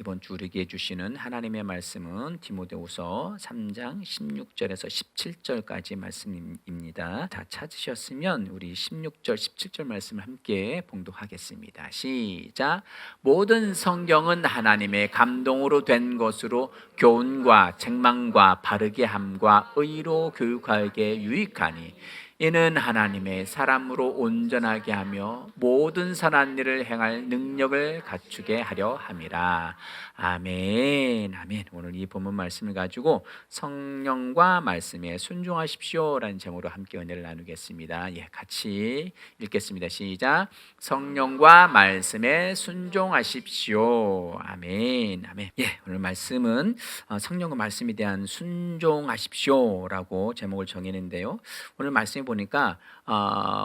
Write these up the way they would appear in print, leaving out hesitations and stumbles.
이번 주 우리에게 주시는 하나님의 말씀은 디모데후서 3장 16절에서 17절까지 말씀입니다. 다 찾으셨으면 우리 16절, 17절 말씀을 함께 봉독하겠습니다. 시작. 모든 성경은 하나님의 감동으로 된 것으로 교훈과 책망과 바르게 함과 의로 교육하기에 유익하니 이는 하나님의 사람으로 온전하게 하며 모든 선한 일을 행할 능력을 갖추게 하려 함이라. 아멘. 아멘. 오늘 이 본문 말씀을 가지고 성령과 말씀에 순종하십시오라는 제목으로 함께 은혜를 나누겠습니다. 같이 읽겠습니다. 시작. 성령과 말씀에 순종하십시오. 아멘. 아멘. 오늘 말씀은 성령과 말씀에 대한 순종하십시오라고 제목을 정했는데요. 오늘 말씀에 보니까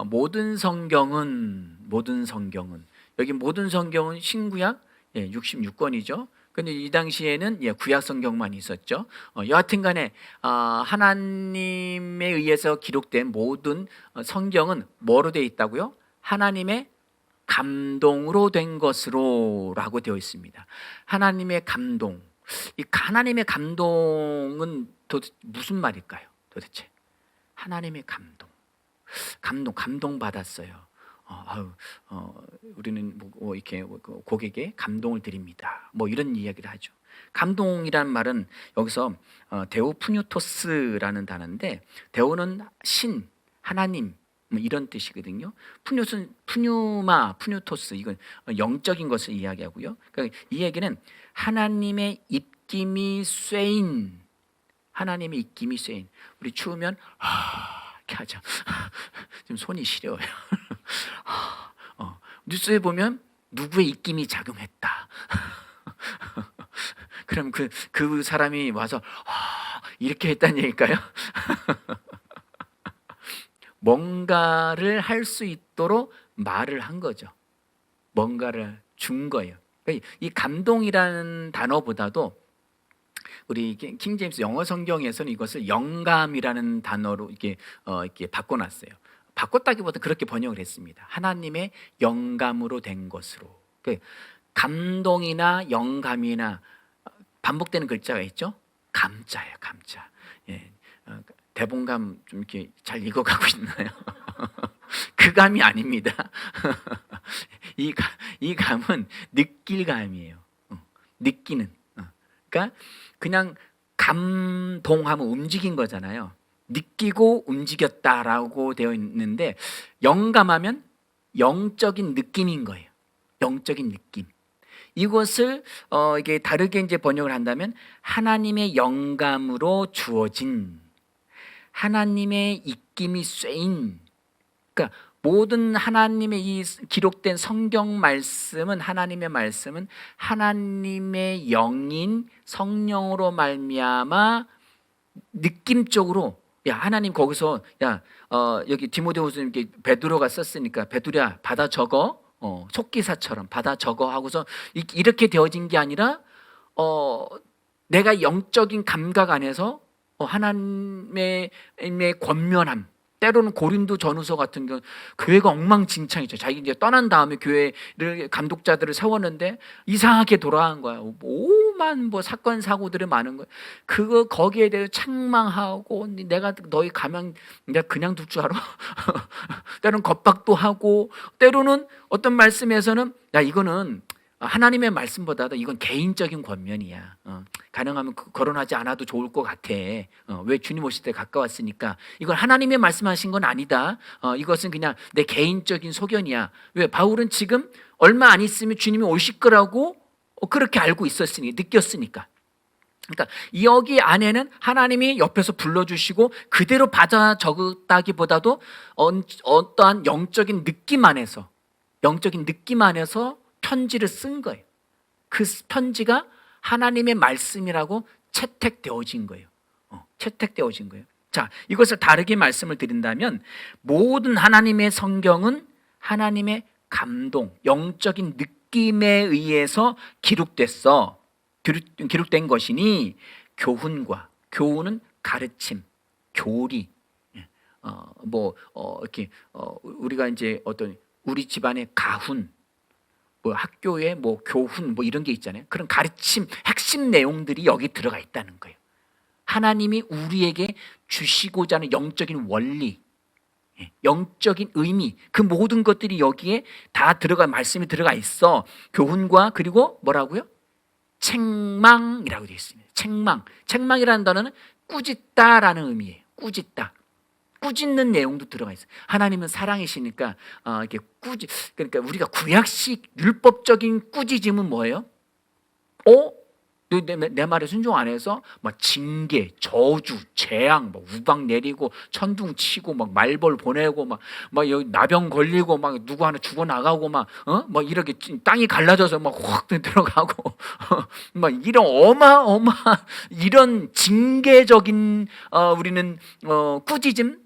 모든 성경은 여기 모든 성경은 신구약 66권이죠. 근데 이 당시에는 구약 성경만 있었죠. 여하튼 간에 하나님에 의해서 기록된 모든 성경은 뭐로 되어 있다고요? 하나님의 감동으로 된 것으로라고 되어 있습니다. 하나님의 감동. 이 하나님의 감동은 도대체 무슨 말일까요? 도대체 하나님의 감동 받았어요. 우리는 이렇게 고객에 감동을 드립니다. 이런 이야기를 하죠. 감동이란 말은 여기서 데오푸뉴토스라는 단어인데, 데오는 신, 하나님 이런 뜻이거든요. 푸뉴스는 푸뉴토스, 이건 영적인 것을 이야기하고요. 그러니까 이 얘기는 하나님의 입김이 쇠인, 우리 추우면 이렇게 하죠. 지금 손이 시려워요. 뉴스에 보면 누구의 입김이 작용했다. 그럼 그 사람이 와서 이렇게 했다는 얘기일까요? 뭔가를 할 수 있도록 말을 한 거죠. 뭔가를 준 거예요. 이 감동이라는 단어보다도 우리 킹제임스 영어 성경에서는 이것을 영감이라는 단어로 이렇게 바꿔놨어요. 바꿨다기보다 그렇게 번역을 했습니다. 하나님의 영감으로 된 것으로. 감동이나 영감이나 반복되는 글자가 있죠. 감자예요, 감자. 대본감 좀 이렇게 잘 읽어가고 있나요? 그 감이 아닙니다. 이 감은 느낄 감이에요. 느끼는. 그러니까 그냥 감동하면 움직인 거잖아요. 느끼고 움직였다라고 되어 있는데, 영감하면 영적인 느낌인 거예요. 영적인 느낌. 이것을 이게 다르게 이제 번역을 한다면 하나님의 영감으로 주어진, 하나님의 입김이 쇠인. 그러니까 모든 하나님의 이 기록된 성경 말씀은, 하나님의 말씀은 하나님의 영인 성령으로 말미암아 느낌적으로, 하나님 거기서 여기 디모데후서 이렇게 베드로가 썼으니까 베드로야 받아 적어, 속기사처럼 받아 적어 하고서 이렇게 되어진 게 아니라 내가 영적인 감각 안에서 하나님의 권면함. 때로는 고린도 전후서 같은 경우 교회가 엉망진창이죠. 자기 이제 떠난 다음에 교회를 감독자들을 세웠는데 이상하게 돌아간 거야. 오만 사건 사고들이 많은 거야. 거기에 대해서 책망하고, 내가 너희 가면 내가 그냥 둘 줄 알아? 때로는 겁박도 하고, 때로는 어떤 말씀에서는 이거는 하나님의 말씀보다도 이건 개인적인 권면이야. 가능하면 거론하지 않아도 좋을 것 같아. 왜 주님 오실 때 가까웠으니까. 이건 하나님의 말씀하신 건 아니다. 이것은 그냥 내 개인적인 소견이야. 왜? 바울은 지금 얼마 안 있으면 주님이 오실 거라고 그렇게 알고 느꼈으니까. 그러니까 여기 안에는 하나님이 옆에서 불러주시고 그대로 받아 적었다기보다도 어떠한 영적인 느낌 안에서 편지를 쓴 거예요. 그 편지가 하나님의 말씀이라고 채택되어진 거예요. 자, 이것을 다르게 말씀을 드린다면, 모든 하나님의 성경은 하나님의 감동, 영적인 느낌에 의해서 기록된 것이니, 교훈은 가르침, 교리, 이렇게 우리가 이제 우리 집안의 가훈, 뭐 학교의 뭐 교훈 뭐 이런 게 있잖아요. 그런 가르침 핵심 내용들이 여기 들어가 있다는 거예요. 하나님이 우리에게 주시고자 하는 영적인 원리, 영적인 의미, 그 모든 것들이 여기에 다 들어가 말씀이 들어가 있어. 교훈과 그리고 뭐라고요? 책망이라고 되어 있습니다. 책망이라는 단어는 꾸짖다라는 의미예요. 꾸짖다. 꾸짖는 내용도 들어가 있어요. 하나님은 사랑이시니까 이렇게 그러니까 우리가 구약식 율법적인 꾸짖음은 뭐예요? 내 말에 순종 안 해서 막 징계, 저주, 재앙, 막 우박 내리고 천둥 치고 막 말벌 보내고 막 여기 나병 걸리고 막 누구 하나 죽어 나가고 막 이렇게 땅이 갈라져서 막 확 들어가고 막 이런 이런 징계적인 우리는 꾸짖음,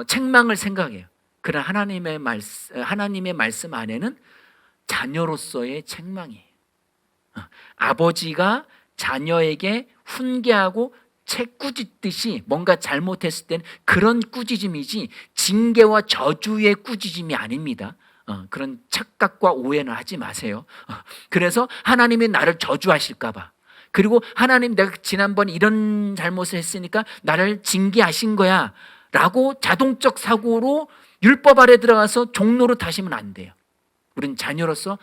책망을 생각해요. 그러나 하나님의 말씀 안에는 자녀로서의 책망이에요. 아버지가 자녀에게 훈계하고 꾸짖듯이 뭔가 잘못했을 때는 그런 꾸짖음이지 징계와 저주의 꾸짖음이 아닙니다. 그런 착각과 오해는 하지 마세요. 그래서 하나님이 나를 저주하실까 봐, 그리고 하나님 내가 지난번 이런 잘못을 했으니까 나를 징계하신 거야 라고 자동적 사고로 율법 아래 들어가서 종로로 타시면 안 돼요. 우린 자녀로서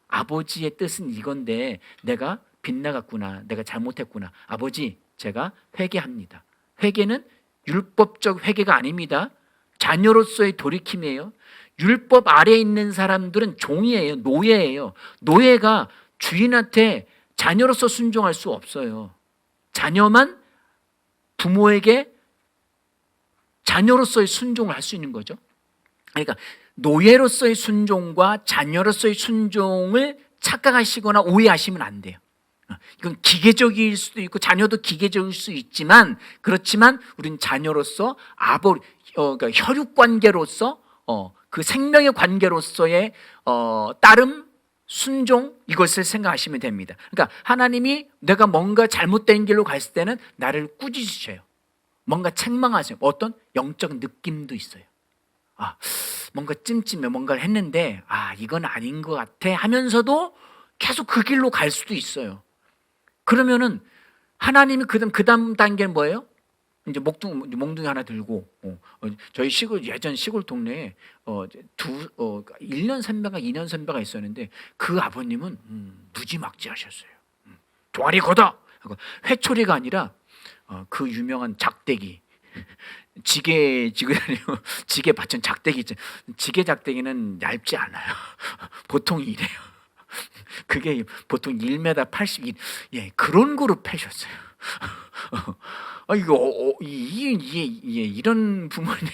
아버지의 뜻은 이건데 내가 빗나갔구나, 내가 잘못했구나. 아버지, 제가 회개합니다. 회개는 율법적 회개가 아닙니다. 자녀로서의 돌이킴이에요. 율법 아래에 있는 사람들은 종이에요. 노예예요. 노예가 주인한테 자녀로서 순종할 수 없어요. 자녀만 부모에게 자녀로서의 순종을 할 수 있는 거죠. 그러니까 노예로서의 순종과 자녀로서의 순종을 착각하시거나 오해하시면 안 돼요. 이건 기계적일 수도 있고 자녀도 기계적일 수 있지만, 그렇지만 우리는 자녀로서 그러니까 혈육 관계로서 그 생명의 관계로서의 따름, 순종, 이것을 생각하시면 됩니다. 그러니까 하나님이 내가 뭔가 잘못된 길로 갔을 때는 나를 꾸짖으셔요. 뭔가 책망하세요. 어떤 영적 느낌도 있어요. 뭔가 찜찜해, 뭔가를 했는데 이건 아닌 것 같아 하면서도 계속 그 길로 갈 수도 있어요. 그러면은 하나님이 그 다음 단계는 뭐예요? 이제 몽둥이 하나 들고 저희 예전 시골 동네에 1년 선배가 2년 선배가 있었는데 그 아버님은 무지막지 하셨어요. 종아리 걷어! 회초리가 아니라 그 유명한 작대기, 지게 받친 작대기 있죠. 지게 작대기는 얇지 않아요. 보통 이래요. 그게 보통 1m 81, 그런 거로 패셨어요. 이런 부모님,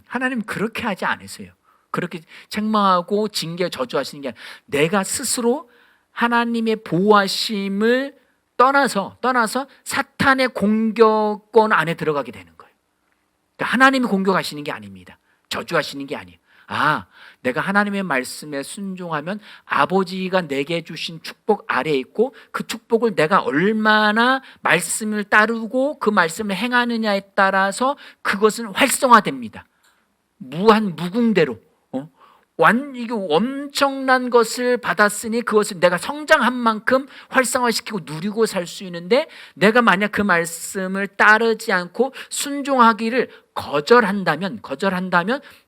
하나님 그렇게 하지 않으세요. 그렇게 책망하고 징계 저주하시는 게 아니라 내가 스스로 하나님의 보호하심을 떠나서 사탄의 공격권 안에 들어가게 되는 거예요. 그러니까 하나님이 공격하시는 게 아닙니다. 저주하시는 게 아니에요. 내가 하나님의 말씀에 순종하면 아버지가 내게 주신 축복 아래에 있고, 그 축복을 내가 얼마나 말씀을 따르고 그 말씀을 행하느냐에 따라서 그것은 활성화됩니다. 무궁대로 이게 엄청난 것을 받았으니 그것을 내가 성장한 만큼 활성화시키고 누리고 살 수 있는데, 내가 만약 그 말씀을 따르지 않고 순종하기를 거절한다면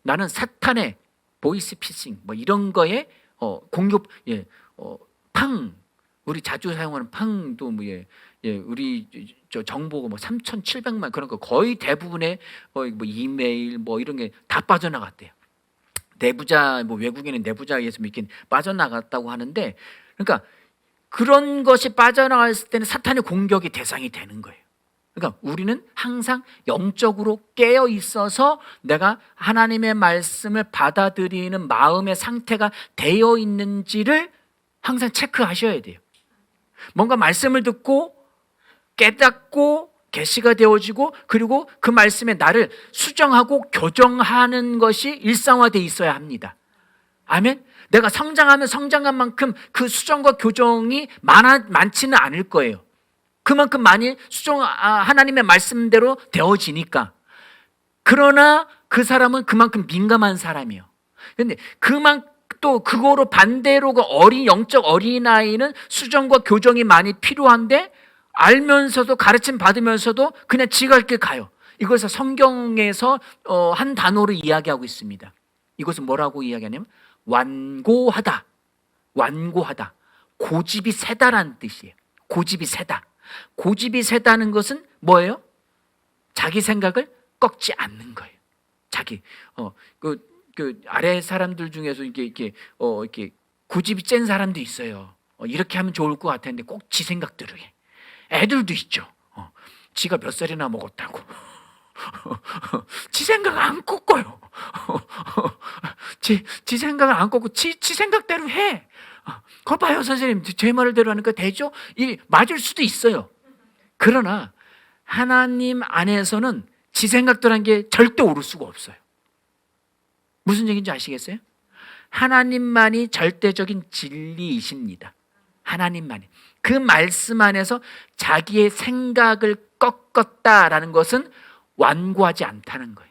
나는 사탄의 보이스피싱 이런 거에 공격, 우리 자주 사용하는 팡도 우리 저 정보가 3,700만 그런 거 거의 대부분의 이메일 이런 게 다 빠져나갔대요. 내부자 외국인은 내부자에서 이렇게 빠져나갔다고 하는데, 그러니까 그런 것이 빠져나갔을 때는 사탄의 공격의 대상이 되는 거예요. 그러니까 우리는 항상 영적으로 깨어 있어서 내가 하나님의 말씀을 받아들이는 마음의 상태가 되어 있는지를 항상 체크하셔야 돼요. 뭔가 말씀을 듣고 깨닫고 계시가 되어지고, 그리고 그 말씀에 나를 수정하고 교정하는 것이 일상화되어 있어야 합니다. 아멘. 내가 성장하면 성장한 만큼 그 수정과 교정이 많지는 않을 거예요. 그만큼 많이 하나님의 말씀대로 되어지니까. 그러나 그 사람은 그만큼 민감한 사람이에요. 그런데 또 그거로 반대로 그 영적 어린아이는 수정과 교정이 많이 필요한데 알면서도 가르침 받으면서도 그냥 지가 할 길 가요. 이것을 성경에서 한 단어로 이야기하고 있습니다. 이것은 뭐라고 이야기하냐면 완고하다. 완고하다. 고집이 세다라는 뜻이에요. 고집이 세다. 고집이 세다는 것은 뭐예요? 자기 생각을 꺾지 않는 거예요. 자기 그 아래 사람들 중에서 이렇게 고집이 센 사람도 있어요. 이렇게 하면 좋을 것 같았는데 꼭 지 생각대로 해. 애들도 있죠. 지가 몇 살이나 먹었다고. 지 생각 안 꺾어요. 지 생각을 안 꺾고 지 생각대로 해. 그거 봐요, 선생님. 제 말대로 하니까 되죠? 맞을 수도 있어요. 그러나 하나님 안에서는 지 생각대로 한 게 절대 옳을 수가 없어요. 무슨 얘기인지 아시겠어요? 하나님만이 절대적인 진리이십니다. 하나님만이. 그 말씀 안에서 자기의 생각을 꺾었다라는 것은 완고하지 않다는 거예요.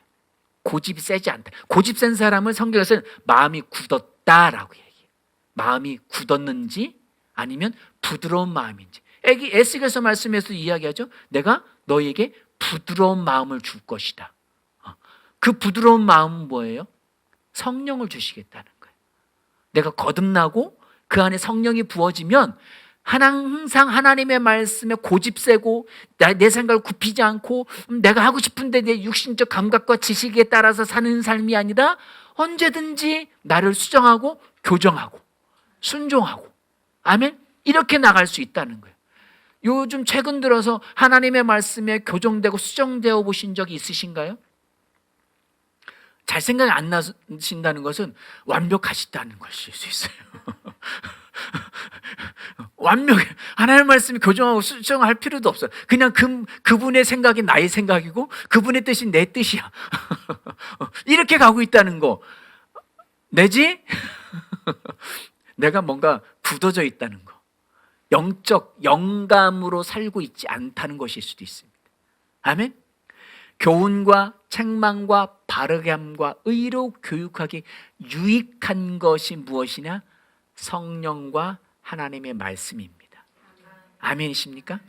고집이 세지 않다. 고집 센 사람을 성경에서는 마음이 굳었다라고 얘기해요. 마음이 굳었는지 아니면 부드러운 마음인지. 에스겔서 말씀에서 이야기하죠. 내가 너에게 부드러운 마음을 줄 것이다. 그 부드러운 마음은 뭐예요? 성령을 주시겠다는 거예요. 내가 거듭나고 그 안에 성령이 부어지면 항상 하나님의 말씀에 고집세고 내 생각을 굽히지 않고 내가 하고 싶은데 내 육신적 감각과 지식에 따라서 사는 삶이 아니라 언제든지 나를 수정하고 교정하고 순종하고 아멘? 이렇게 나갈 수 있다는 거예요. 요즘 최근 들어서 하나님의 말씀에 교정되고 수정되어 보신 적이 있으신가요? 잘 생각이 안 나신다는 것은 완벽하시다는 것일 수 있어요. 완벽해. 하나님의 말씀이 교정하고 수정할 필요도 없어요. 그냥 그분의 생각이 나의 생각이고 그분의 뜻이 내 뜻이야. 이렇게 가고 있다는 거. 내지 내가 뭔가 굳어져 있다는 거. 영적 영감으로 살고 있지 않다는 것일 수도 있습니다. 아멘? 교훈과 책망과 바르게 함과 의로 교육하기 유익한 것이 무엇이냐? 성령과 하나님의 말씀입니다. 아멘이십니까?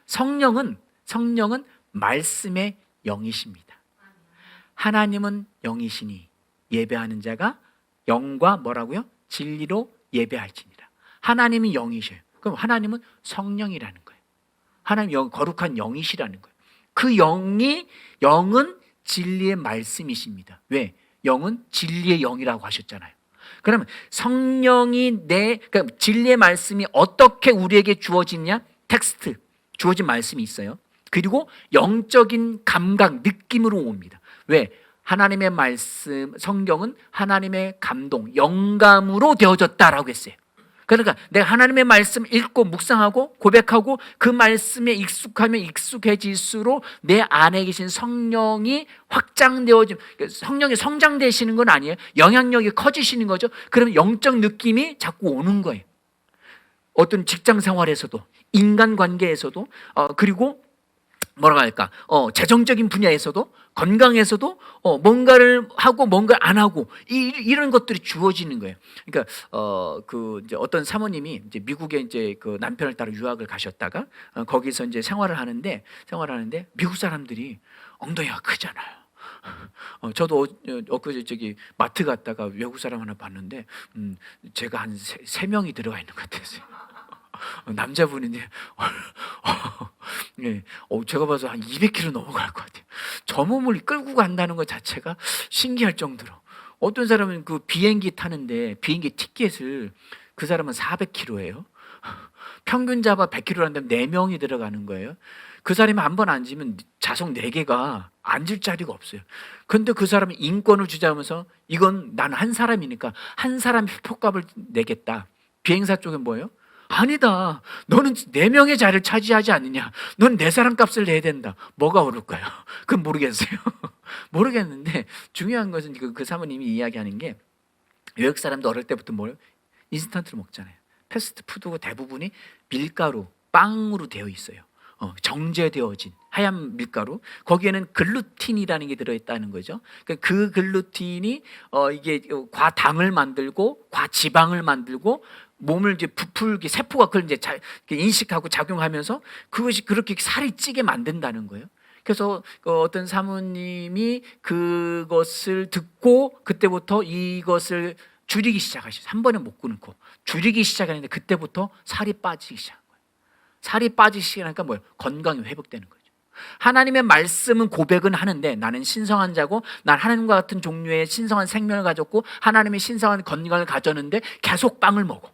성령은 말씀의 영이십니다. 하나님은 영이시니 예배하는 자가 영과 뭐라고요? 진리로 예배할지니라. 하나님이 영이셔요. 그럼 하나님은 성령이라는 거예요. 하나님 거룩한 영이시라는 거예요. 그 영은 진리의 말씀이십니다. 왜? 영은 진리의 영이라고 하셨잖아요. 그러면 성령이 그러니까 진리의 말씀이 어떻게 우리에게 주어지냐? 텍스트, 주어진 말씀이 있어요. 그리고 영적인 감각, 느낌으로 옵니다. 왜? 하나님의 말씀, 성경은 하나님의 감동, 영감으로 되어졌다라고 했어요. 그러니까 내가 하나님의 말씀 읽고 묵상하고 고백하고 그 말씀에 익숙하면 익숙해질수록 내 안에 계신 성령이 확장되어지면 성령이 성장되시는 건 아니에요. 영향력이 커지시는 거죠. 그러면 영적 느낌이 자꾸 오는 거예요. 어떤 직장 생활에서도 인간관계에서도 그리고 뭐라고 할까? 재정적인 분야에서도 건강에서도 뭔가를 하고 뭔가 안 하고 이런 것들이 주어지는 거예요. 그러니까 이제 어떤 사모님이 이제 미국에 이제 그 남편을 따라 유학을 가셨다가 거기서 이제 생활을 하는데 미국 사람들이 엉덩이가 크잖아요. 저도 엊그제 저기 마트 갔다가 외국 사람 하나 봤는데 제가 한 세 명이 들어가 있는 것 같았어요. 남자분인데 네, 제가 봐서 한 200kg 넘어갈 것 같아요. 저 몸을 끌고 간다는 것 자체가 신기할 정도로. 어떤 사람은 그 비행기 타는데 비행기 티켓을 그 사람은 400kg예요. 평균 잡아 100kg라는데 4명이 들어가는 거예요. 그 사람이 한 번 앉으면 좌석 4개가 앉을 자리가 없어요. 근데 그 사람이 인권을 주자면서 이건 난 한 사람이니까 한 사람 표값을 내겠다. 비행사 쪽은 뭐예요? 아니다. 너는 4명의 자리를 차지하지 않느냐. 넌 4사람 값을 내야 된다. 뭐가 오를까요? 그건 모르겠어요. 모르겠는데 중요한 것은 그 사모님이 이야기하는 게 외국 사람도 어릴 때부터 뭘 인스턴트로 먹잖아요. 패스트푸드 대부분이 밀가루, 빵으로 되어 있어요. 정제되어진 하얀 밀가루. 거기에는 글루틴이라는 게 들어있다는 거죠. 그 글루틴이 이게 과당을 만들고 과지방을 만들고 몸을 이제 부풀게 세포가 그걸 이제 인식하고 작용하면서 그것이 그렇게 살이 찌게 만든다는 거예요. 그래서 어떤 사모님이 그것을 듣고 그때부터 이것을 줄이기 시작하셨어요. 한 번에 못 끊고 줄이기 시작하는데 그때부터 살이 빠지기 시작한 거예요. 살이 빠지기 시작하니까 뭐예요? 건강이 회복되는 거죠. 하나님의 말씀은 고백은 하는데 나는 신성한 자고 난 하나님과 같은 종류의 신성한 생명을 가졌고 하나님의 신성한 건강을 가졌는데 계속 빵을 먹어.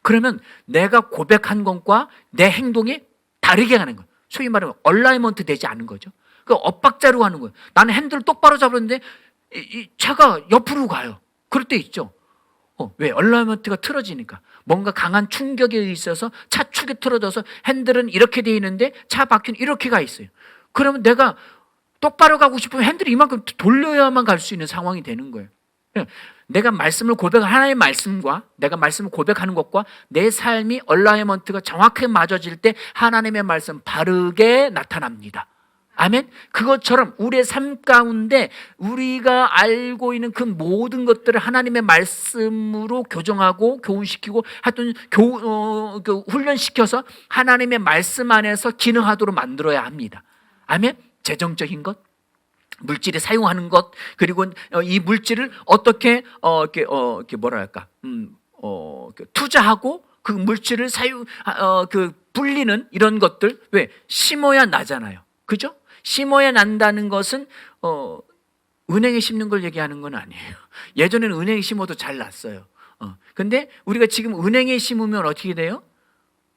그러면 내가 고백한 것과 내 행동이 다르게 가는 거예요. 소위 말하면 얼라이먼트 되지 않은 거죠. 그 엇박자로 하는 거예요. 나는 핸들을 똑바로 잡았는데 이 차가 옆으로 가요. 그럴 때 있죠. 왜? 얼라이먼트가 틀어지니까. 뭔가 강한 충격에 있어서 차축이 틀어져서 핸들은 이렇게 돼 있는데 차 바퀴는 이렇게 가 있어요. 그러면 내가 똑바로 가고 싶으면 핸들을 이만큼 돌려야만 갈 수 있는 상황이 되는 거예요. 내가 말씀을 하나님의 말씀과 내가 말씀을 고백하는 것과 내 삶이 얼라이먼트가 정확하게 맞아질 때 하나님의 말씀 바르게 나타납니다. 아멘. 그것처럼 우리의 삶 가운데 우리가 알고 있는 그 모든 것들을 하나님의 말씀으로 교정하고 교훈시키고 하여튼 훈련시켜서 하나님의 말씀 안에서 기능하도록 만들어야 합니다. 아멘. 재정적인 것, 물질에 사용하는 것, 그리고 이 물질을 어떻게 이렇게 뭐랄까 투자하고 그 물질을 불리는 이런 것들. 왜? 심어야 나잖아요. 그죠? 심어야 난다는 것은 은행에 심는 걸 얘기하는 건 아니에요. 예전에는 은행에 심어도 잘 났어요. 근데 우리가 지금 은행에 심으면 어떻게 돼요?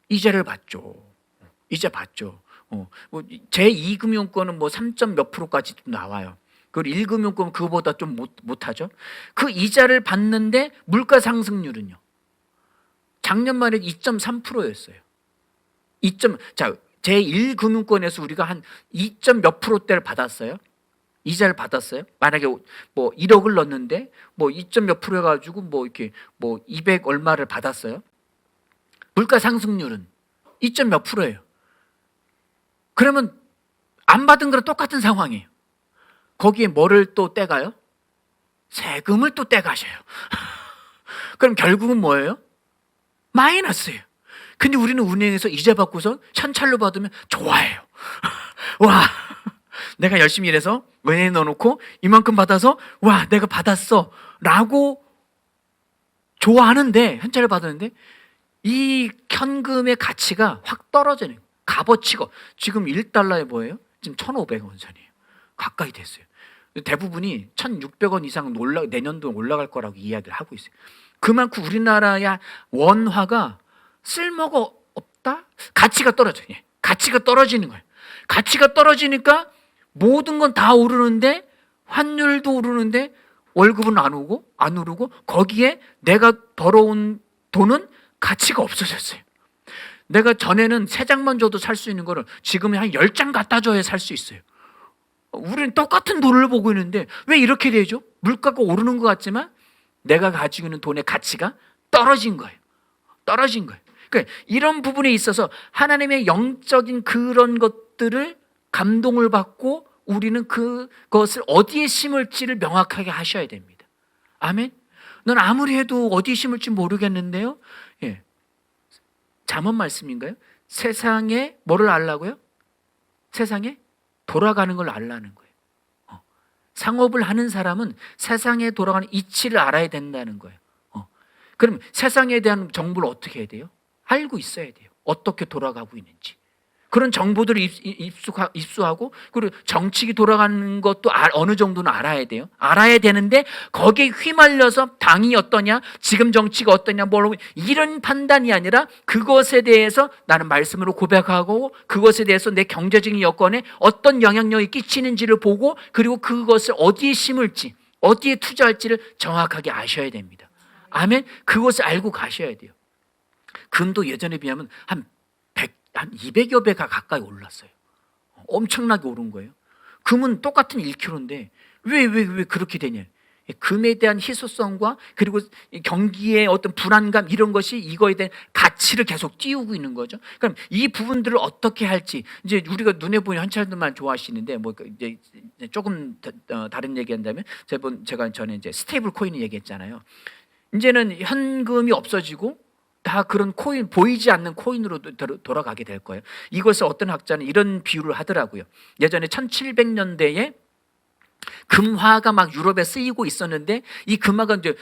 이자를 받죠. 이자 받죠. 뭐 제2금융권은 뭐 3점 몇 %까지 나와요. 그리고 1금융권은 그거보다 좀 못하죠. 그 이자를 받는데 물가 상승률은요. 작년 말에 2.3%였어요. 제1금융권에서 우리가 한 2점 몇 %대를 받았어요. 이자를 받았어요. 만약에 뭐 1억을 넣었는데 뭐 2점 몇 % 해가지고 뭐 이렇게 뭐 200 얼마를 받았어요. 물가 상승률은 2점 몇 %예요. 그러면 안 받은 거랑 똑같은 상황이에요. 거기에 뭐를 또 떼가요? 세금을 또 떼가셔요. 그럼 결국은 뭐예요? 마이너스예요. 근데 우리는 은행에서 이자 받고서 현찰로 받으면 좋아해요. 와, 내가 열심히 일해서 은행에 넣어놓고 이만큼 받아서 와, 내가 받았어 라고 좋아하는데, 현찰을 받았는데 이 현금의 가치가 확 떨어지는 거예요. 값어치가 지금 1달러에 뭐예요? 지금 1,500원 선이에요. 가까이 됐어요. 대부분이 1,600원 이상 내년도 올라갈 거라고 이야기를 하고 있어요. 그만큼 우리나라의 원화가 쓸모가 없다? 가치가 떨어져요. 가치가 떨어지는 거예요. 가치가 떨어지니까 모든 건 다 오르는데 환율도 오르는데 월급은 안 오르고 거기에 내가 벌어온 돈은 가치가 없어졌어요. 내가 전에는 3장만 줘도 살 수 있는 거를 지금은 한 10장 갖다 줘야 살 수 있어요. 우리는 똑같은 돈을 보고 있는데 왜 이렇게 되죠? 물가가 오르는 것 같지만 내가 가지고 있는 돈의 가치가 떨어진 거예요. 떨어진 거예요. 그러니까 이런 부분에 있어서 하나님의 영적인 그런 것들을 감동을 받고 우리는 그것을 어디에 심을지를 명확하게 하셔야 됩니다. 아멘. 넌 아무리 해도 어디에 심을지 모르겠는데요. 예. 잠언 말씀인가요? 세상에 뭐를 알라고요? 세상에 돌아가는 걸 알라는 거예요. 상업을 하는 사람은 세상에 돌아가는 이치를 알아야 된다는 거예요. 그럼 세상에 대한 정보를 어떻게 해야 돼요? 알고 있어야 돼요. 어떻게 돌아가고 있는지. 그런 정보들을 입수하고 그리고 정책이 돌아가는 것도 어느 정도는 알아야 돼요. 알아야 되는데 거기에 휘말려서 당이 어떠냐, 지금 정치가 어떠냐, 이런 판단이 아니라 그것에 대해서 나는 말씀으로 고백하고 그것에 대해서 내 경제적인 여건에 어떤 영향력이 끼치는지를 보고 그리고 그것을 어디에 심을지 어디에 투자할지를 정확하게 아셔야 됩니다. 아멘. 그것을 알고 가셔야 돼요. 금도 예전에 비하면 한 200여 배가 가까이 올랐어요. 엄청나게 오른 거예요. 금은 똑같은 1kg인데 왜 그렇게 되냐? 금에 대한 희소성과 그리고 경기의 어떤 불안감 이런 것이 이거에 대한 가치를 계속 띄우고 있는 거죠. 그럼 이 부분들을 어떻게 할지 이제 우리가 눈에 보이는 현찰들만 좋아하시는데 뭐 이제 조금 다른 얘기한다면 제가 전에 이제 스테이블 코인을 얘기했잖아요. 이제는 현금이 없어지고 다 그런 코인 보이지 않는 코인으로 돌아가게 될 거예요. 이것을 어떤 학자는 이런 비유를 하더라고요. 예전에 1700년대에 금화가 막 유럽에 쓰이고 있었는데 이 금화가 이제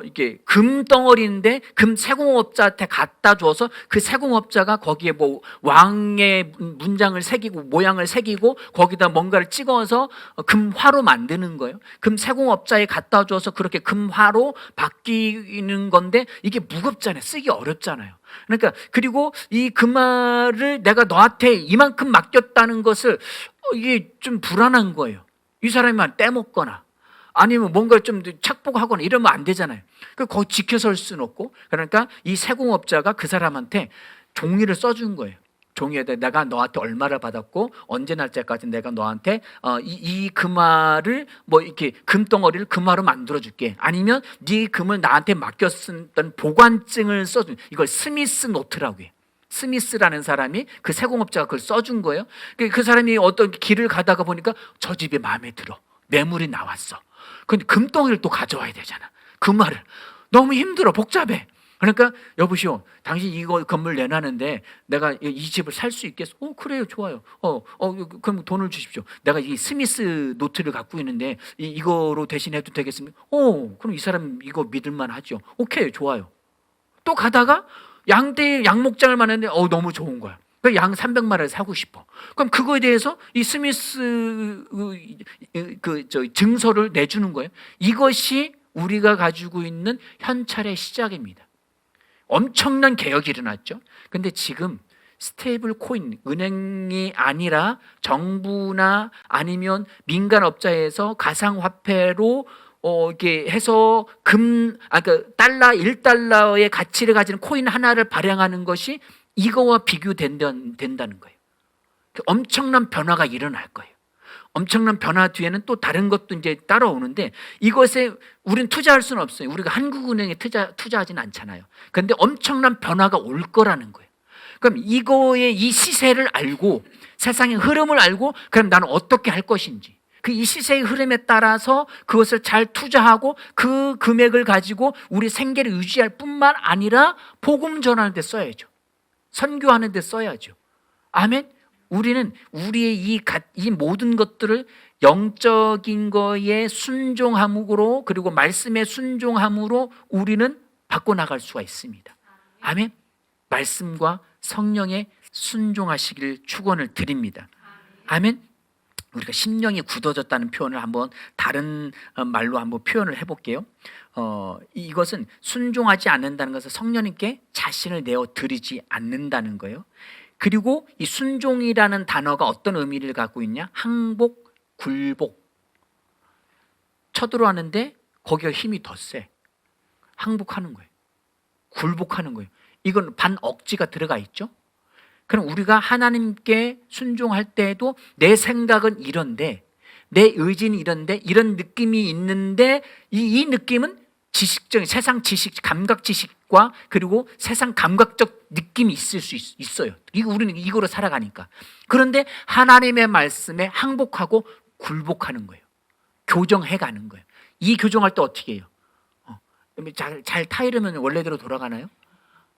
이게 금덩어리인데 금 세공업자한테 갖다 줘서 그 세공업자가 거기에 뭐 왕의 문장을 새기고 모양을 새기고 거기다 뭔가를 찍어서 금화로 만드는 거예요. 금 세공업자에 갖다 줘서 그렇게 금화로 바뀌는 건데 이게 무겁잖아요. 쓰기 어렵잖아요. 그러니까 그리고 이 금화를 내가 너한테 이만큼 맡겼다는 것을 이게 좀 불안한 거예요. 이 사람이 떼먹거나 아니면 뭔가 좀 착복하거나 이러면 안 되잖아요. 거기 지켜설 수는 없고 그러니까 이 세공업자가 그 사람한테 종이를 써준 거예요. 종이에다 내가 너한테 얼마를 받았고 언제 날짜까지 내가 너한테 이 금화를 뭐 이렇게 금덩어리를 금화로 만들어줄게. 아니면 네 금을 나한테 맡겼던 보관증을 써준 이걸 스미스 노트라고 해요. 스미스라는 사람이 그 세공업자가 그걸 써준 거예요. 그 사람이 어떤 길을 가다가 보니까 저 집이 마음에 들어. 매물이 나왔어. 근데 금덩이를 또 가져와야 되잖아. 금화를. 너무 힘들어. 복잡해. 그러니까 여보시오. 당신 이거 건물 내놨는데 내가 이 집을 살 수 있겠어? 그래요. 좋아요. 그럼 돈을 주십시오. 내가 이 스미스 노트를 갖고 있는데 이거로 대신해도 되겠습니까? 그럼 이 사람 이거 믿을만 하죠. 오케이. 좋아요. 또 가다가 양목장을 만났는데 너무 좋은 거야. 양 300마리를 사고 싶어. 그럼 그거에 대해서 이 스미스 증서를 내주는 거예요. 이것이 우리가 가지고 있는 현찰의 시작입니다. 엄청난 개혁이 일어났죠. 근데 지금 스테이블 코인, 은행이 아니라 정부나 아니면 민간업자에서 가상화폐로 이렇게 해서 달러 1달러의 가치를 가지는 코인 하나를 발행하는 것이 이거와 비교된다는 거예요. 엄청난 변화가 일어날 거예요. 엄청난 변화 뒤에는 또 다른 것도 이제 따라오는데 이것에 우리는 투자할 수는 없어요. 우리가 한국은행에 투자하지는 않잖아요. 그런데 엄청난 변화가 올 거라는 거예요. 그럼 이거의 이 시세를 알고 세상의 흐름을 알고 그럼 나는 어떻게 할 것인지 이 시세의 흐름에 따라서 그것을 잘 투자하고 그 금액을 가지고 우리 생계를 유지할 뿐만 아니라 복음 전하는 데 써야죠. 선교하는 데 써야죠. 아멘. 우리는 우리의 이 모든 것들을 영적인 거에 순종함으로 그리고 말씀의 순종함으로 우리는 바꿔나갈 수가 있습니다. 아멘. 말씀과 성령에 순종하시길 축원을 드립니다. 아멘. 우리가 심령이 굳어졌다는 표현을 한번 다른 말로 한번 표현을 해볼게요. 이것은 순종하지 않는다는 것은 성령님께 자신을 내어 드리지 않는다는 거예요. 그리고 이 순종이라는 단어가 어떤 의미를 갖고 있냐? 항복, 굴복. 쳐들어왔는데 거기가 힘이 더 세. 항복하는 거예요. 굴복하는 거예요. 이건 반억지가 들어가 있죠. 그럼 우리가 하나님께 순종할 때에도 내 생각은 이런데 내 의지는 이런데 이런 느낌이 있는데 이 느낌은 지식적인 세상 지식 감각 지식과 그리고 세상 감각적 느낌이 있을 수 있어요. 우리는 이거로 살아가니까. 그런데 하나님의 말씀에 항복하고 굴복하는 거예요. 교정해가는 거예요. 이 교정할 때 어떻게 해요? 잘 타이르면 원래대로 돌아가나요?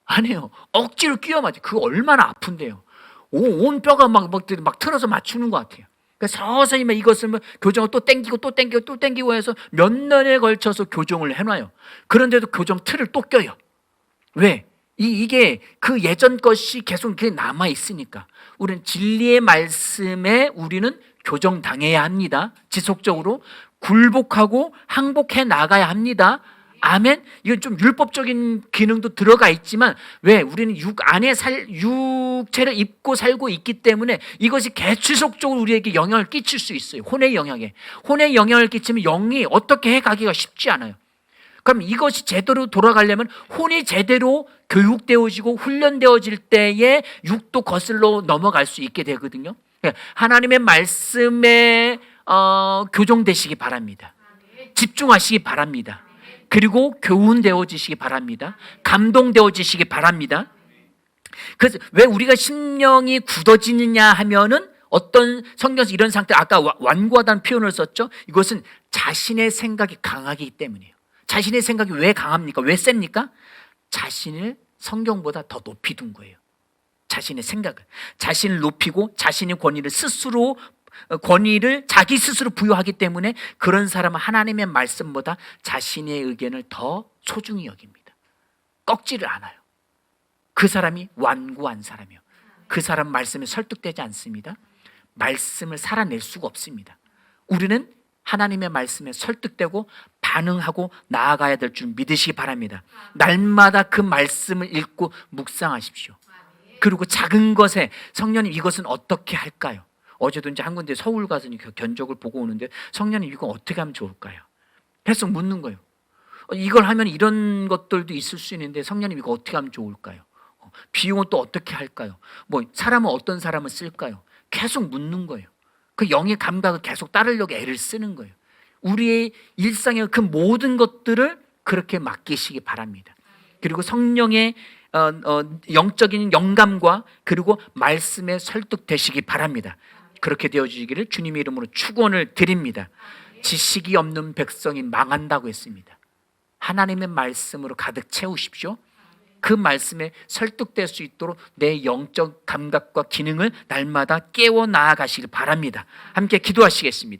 아니에요. 억지로 끼워 맞아. 그거 얼마나 아픈데요. 온 뼈가 막 틀어서 맞추는 것 같아요. 그러니까 서서히 이것을 교정을 또 땡기고 해서 몇 년에 걸쳐서 교정을 해놔요. 그런데도 교정 틀을 또 껴요. 왜? 이게 그 예전 것이 계속 남아 있으니까. 우리는 진리의 말씀에 우리는 교정당해야 합니다. 지속적으로 굴복하고 항복해 나가야 합니다. 아멘. 이건 좀 율법적인 기능도 들어가 있지만 왜 우리는 육체를 입고 살고 있기 때문에 이것이 계속적으로 우리에게 영향을 끼칠 수 있어요. 혼의 영향을 끼치면 영이 어떻게 해가기가 쉽지 않아요. 그럼 이것이 제대로 돌아가려면 혼이 제대로 교육되어지고 훈련되어질 때에 육도 거슬러 넘어갈 수 있게 되거든요. 하나님의 말씀에 교정되시기 바랍니다. 집중하시기 바랍니다. 그리고 교훈되어지시기 바랍니다. 감동되어지시기 바랍니다. 그래서 왜 우리가 심령이 굳어지느냐 하면은 어떤 성경에서 이런 상태, 아까 완고하다는 표현을 썼죠. 이것은 자신의 생각이 강하기 때문이에요. 자신의 생각이 왜 강합니까? 왜 셉니까? 자신을 성경보다 더 높이 둔 거예요. 자신의 생각을, 자신을 높이고 자신의 권위를 자기 스스로 부여하기 때문에 그런 사람은 하나님의 말씀보다 자신의 의견을 더 소중히 여깁니다. 꺾지를 않아요. 그 사람이 완고한 사람이에요. 그 사람 말씀에 설득되지 않습니다. 말씀을 살아낼 수가 없습니다. 우리는 하나님의 말씀에 설득되고 반응하고 나아가야 될 줄 믿으시기 바랍니다. 날마다 그 말씀을 읽고 묵상하십시오. 그리고 작은 것에 성령님 이것은 어떻게 할까요? 어제도 이제 한 군데 서울 가서 견적을 보고 오는데 성령님 이거 어떻게 하면 좋을까요? 계속 묻는 거예요. 이걸 하면 이런 것들도 있을 수 있는데 성령님 이거 어떻게 하면 좋을까요? 비용은 또 어떻게 할까요? 뭐 사람은 어떤 사람을 쓸까요? 계속 묻는 거예요. 그 영의 감각을 계속 따르려고 애를 쓰는 거예요. 우리의 일상의 그 모든 것들을 그렇게 맡기시기 바랍니다. 그리고 성령의 영적인 영감과 그리고 말씀에 설득되시기 바랍니다. 그렇게 되어지기를 주님의 이름으로 축원을 드립니다. 지식이 없는 백성이 망한다고 했습니다. 하나님의 말씀으로 가득 채우십시오. 그 말씀에 설득될 수 있도록 내 영적 감각과 기능을 날마다 깨워 나아가시길 바랍니다. 함께 기도하시겠습니다.